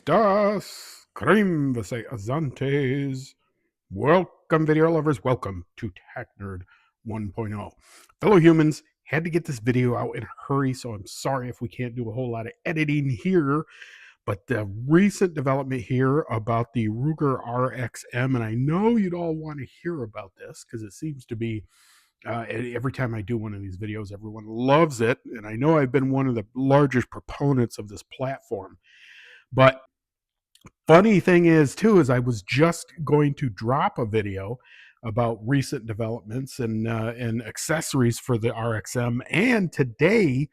estás? Creme Azantes. Welcome, video lovers. Welcome to Tech Nerd 1.0. Fellow humans, had to get this video out in a hurry, so I'm sorry if we can't do a whole lot of editing here. But the recent development here about the RUGER RXM, and I know you'd all want to hear about this because it seems to be every time I do one of these videos, everyone loves it. And I know I've been one of the largest proponents of this platform. But funny thing is, too, is I was just going to drop a video about recent developments and accessories for the RXM, and today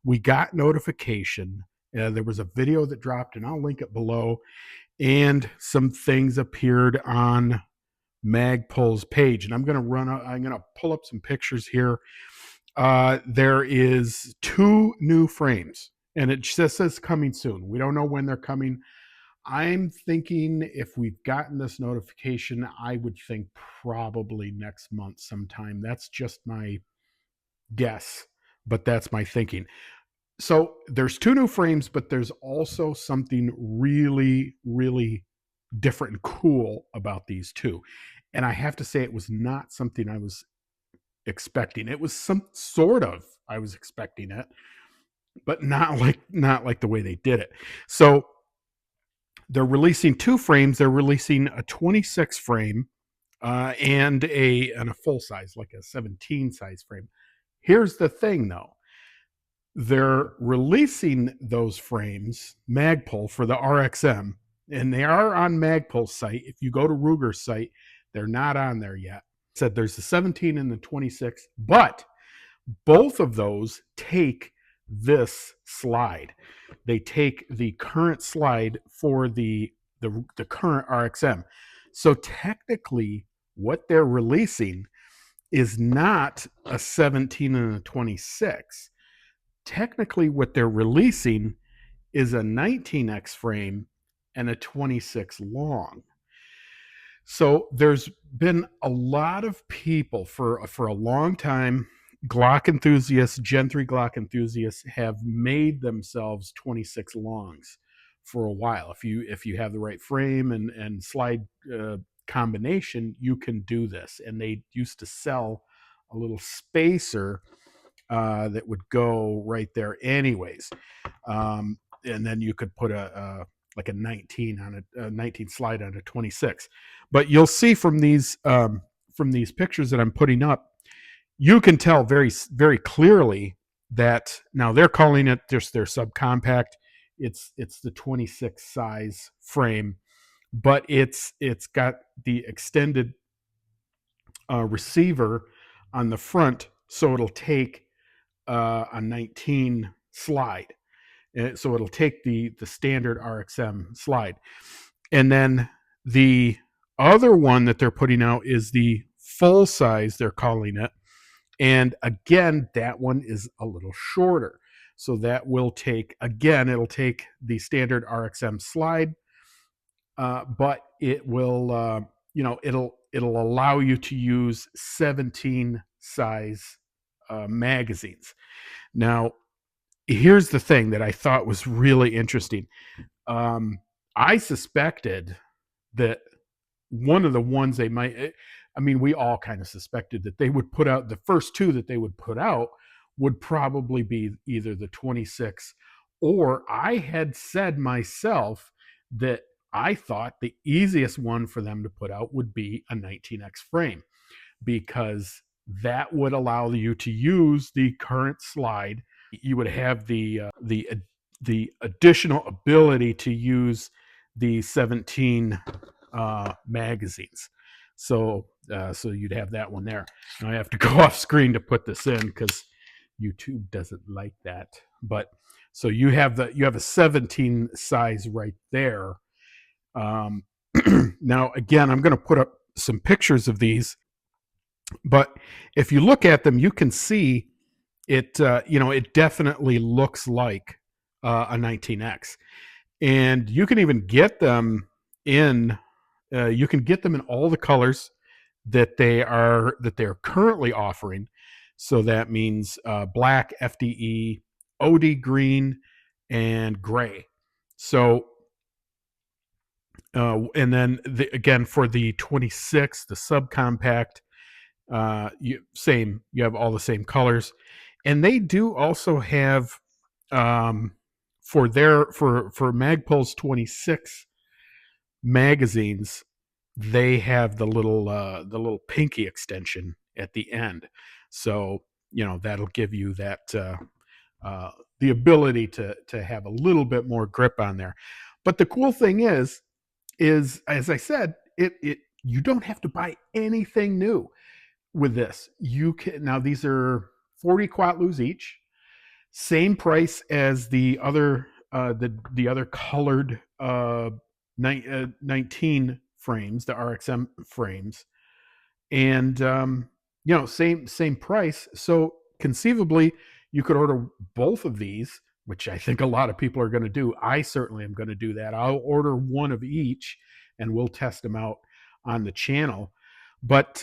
we got notification. There was a video that dropped, and I'll link it below, and some things appeared on Magpul's page, and I'm gonna pull up some pictures here. There is 2 new frames, and it just says coming soon. We don't know when they're coming. I'm thinking if we've gotten this notification, I would think probably next month sometime. That's just my guess, but that's my thinking. So there's 2 new frames, but there's also something really, really different and cool about these 2. And I have to say, it was not something I was expecting. It was some sort of, I was expecting it, but not like the way they did it. So they're releasing 2 frames. They're releasing a 26 frame and a full size, like a 17 size frame. Here's the thing, though. They're releasing those frames, Magpul, for the RXM, and they are on Magpul's site. If you go to Ruger's site, they're not on there yet. It said there's the 17 and the 26, but both of those take this slide. They take the current slide for the current RXM. So technically, what they're releasing is not a 17 and a 26. Technically, what they're releasing is a 19X frame and a 26 long. So there's been a lot of people for a long time. Glock enthusiasts, Gen 3 Glock enthusiasts have made themselves 26 longs for a while. If you have the right frame and slide combination, you can do this. And they used to sell a little spacer that would go right there anyways. And then you could put like a 19 on a 19 slide on a 26. But you'll see from these pictures that I'm putting up, you can tell very, very clearly that now they're calling it just their subcompact. It's the 26 size frame, but it's got the extended receiver on the front, so it'll take a 19 slide. So it'll take the standard RXM slide. And then the other one that they're putting out is the full size, they're calling it. And again, that one is a little shorter. So that will take, again, it'll take the standard RXM slide, but it will, it'll allow you to use 17 size magazines. Now, here's the thing that I thought was really interesting. I suspected that one of the ones they might, I mean, we all kind of suspected that they would put out, the first 2 that they would put out would probably be either the 26, or I had said myself that I thought the easiest one for them to put out would be a 19X frame, because that would allow you to use the current slide. You would have the additional ability to use the 17 magazines. So you'd have that one there. Now I have to go off screen to put this in because YouTube doesn't like that. But so you have a 17 size right there. Now again, I'm going to put up some pictures of these, but if you look at them, you can see it. It definitely looks like a 19X, and you can even get them in. You can get them in all the colors that they're currently offering. So that means black, FDE, OD green, and gray. So And then again for the 26, the subcompact, you have all the same colors, and they do also have um, for Magpul's 26 magazines, they have the little pinky extension at the end, so that'll give you that uh, the ability to have a little bit more grip on there. But the cool thing is as I said, it you don't have to buy anything new with this. You can now, these are 40 quatlus each, same price as the other the other colored 19 frames, the RXM frames, and same price. So conceivably you could order both of these, which I think a lot of people are going to do. I certainly am going to do that. I'll order one of each and we'll test them out on the channel. But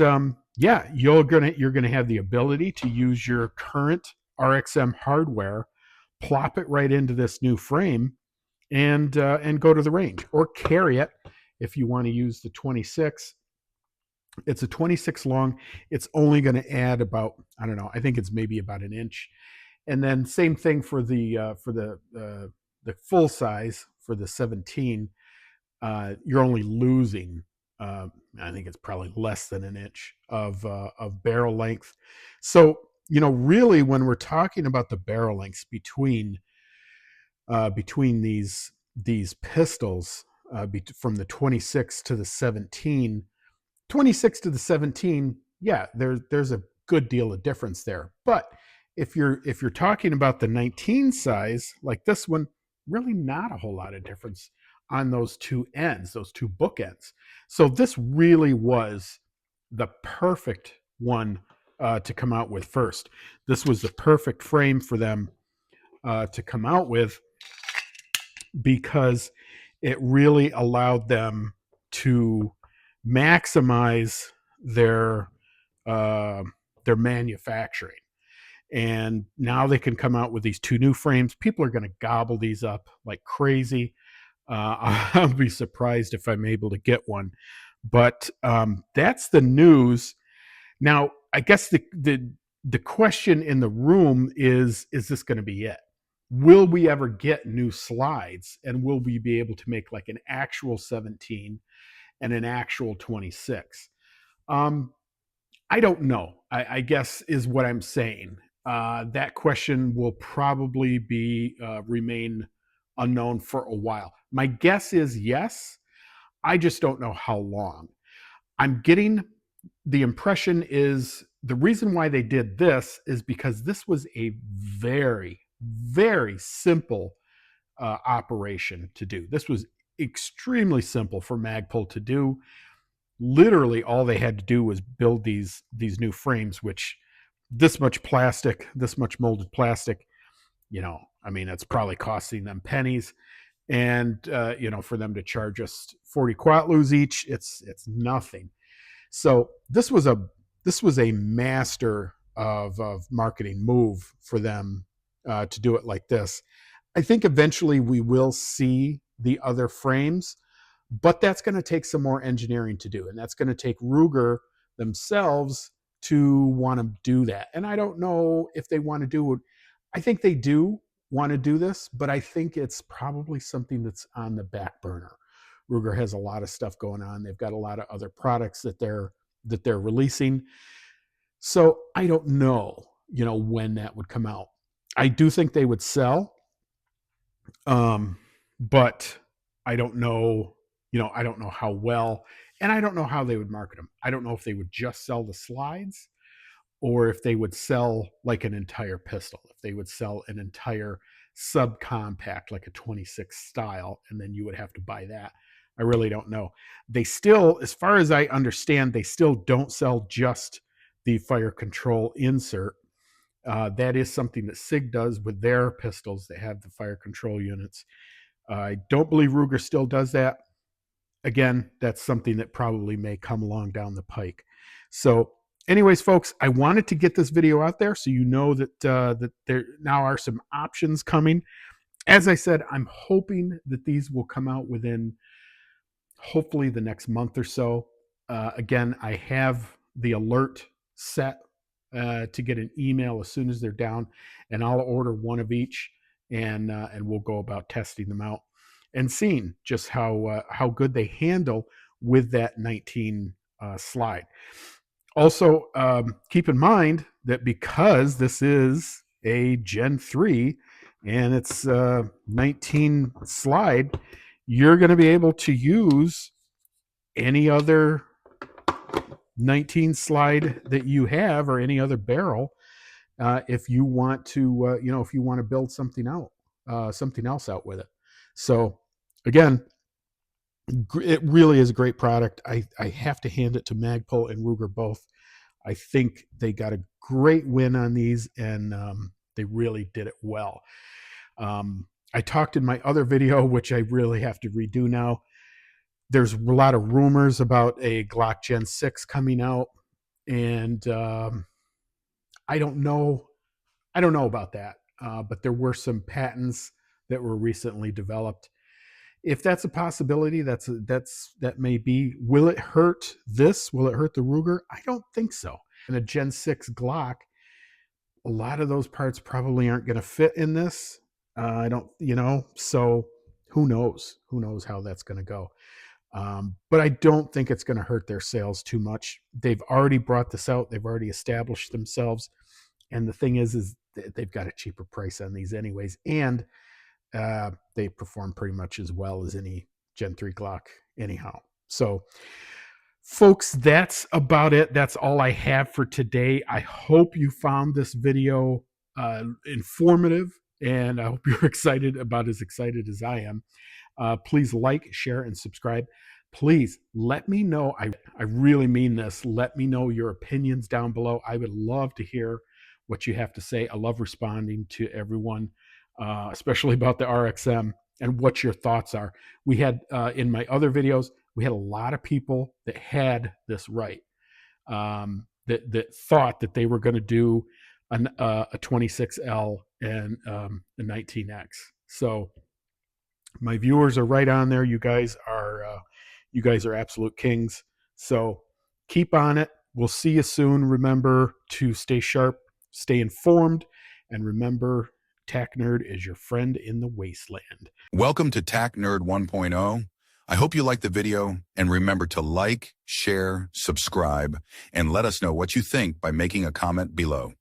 yeah, you're gonna have the ability to use your current RXM hardware, plop it right into this new frame, and go to the range or carry it if you want to use the 26. It's a 26 long. It's only going to add about, I don't know, I think it's maybe about an inch. And then same thing for the full size for the 17. You're only losing, I think it's probably less than an inch of barrel length. So really, when we're talking about the barrel lengths between these pistols, from the 26 to the 17, 26 to the 17, yeah, there's a good deal of difference there. But if you're talking about the 19 size like this one, really not a whole lot of difference on those two ends, those two bookends. So this really was the perfect one to come out with first. This was the perfect frame for them to come out with, because it really allowed them to maximize their uh, their manufacturing. And now they can come out with these two new frames. People are going to gobble these up like crazy. I'll be surprised if I'm able to get one. But that's the news. Now, I guess the question in the room is this going to be it? Will we ever get new slides, and will we be able to make like an actual 17 and an actual 26? I don't know, I guess is what I'm saying. That question will probably be remain unknown for a while. My guess is yes. I just don't know how long. I'm getting the impression is the reason why they did this is because this was a very, very simple operation to do. This was extremely simple for Magpul to do. Literally, all they had to do was build these new frames, which this much plastic, this much molded plastic, I mean, it's probably costing them pennies. And for them to charge us 40 quatlus each, it's nothing. So this was a master of marketing move for them to do it like this. I think eventually we will see the other frames, but that's going to take some more engineering to do, and that's going to take Ruger themselves to want to do that. And I don't know if they want to do it. I think they do want to do this, but I think it's probably something that's on the back burner. Ruger has a lot of stuff going on. They've got a lot of other products that they're releasing. So I don't know, when that would come out. I do think they would sell, but I don't know, I don't know how well, and I don't know how they would market them. I don't know if they would just sell the slides, or if they would sell like an entire pistol, if they would sell an entire subcompact, like a 26 style, and then you would have to buy that. I really don't know. They still, as far as I understand, they still don't sell just the fire control insert. That is something that SIG does with their pistols. They have the fire control units. I don't believe Ruger still does that. Again, that's something that probably may come along down the pike. So anyways, folks, I wanted to get this video out there so you know that that there now are some options coming. As I said, I'm hoping that these will come out within hopefully the next month or so. Again, I have the alert set to get an email as soon as they're down, and I'll order one of each, and we'll go about testing them out and seeing just how good they handle with that 19 slide. Also, keep in mind that because this is a Gen 3 and it's 19 slide, you're going to be able to use any other 19 slide that you have or any other barrel if you want to, if you want to build something out, something else out with it. So, again, it really is a great product. I have to hand it to Magpul and Ruger both. I think they got a great win on these, and they really did it well. I talked in my other video, which I really have to redo now. There's a lot of rumors about a Glock Gen 6 coming out, and I don't know. I don't know about that, but there were some patents that were recently developed. If that's a possibility, that may be. Will it hurt this? Will it hurt the Ruger? I don't think so. In a Gen 6 Glock, a lot of those parts probably aren't going to fit in this. I don't, so who knows? Who knows how that's going to go? But I don't think it's going to hurt their sales too much. They've already brought this out. They've already established themselves. And the thing is they've got a cheaper price on these anyways. And they perform pretty much as well as any Gen 3 Glock anyhow. So, folks, that's about it. That's all I have for today. I hope you found this video informative, and I hope you're excited, about as excited as I am. Please like, share, and subscribe. Please let me know. I really mean this. Let me know your opinions down below. I would love to hear what you have to say. I love responding to everyone, especially about the RXM and what your thoughts are. We had, in my other videos, we had a lot of people that had this right, that thought that they were going to do a 26L and a 19X. So my viewers are right on there. You guys are absolute kings. So keep on it. We'll see you soon. Remember to stay sharp, stay informed, and remember, Tac Nerd is your friend in the wasteland. Welcome to Tac Nerd 1.0. I hope you liked the video, and remember to like, share, subscribe, and let us know what you think by making a comment below.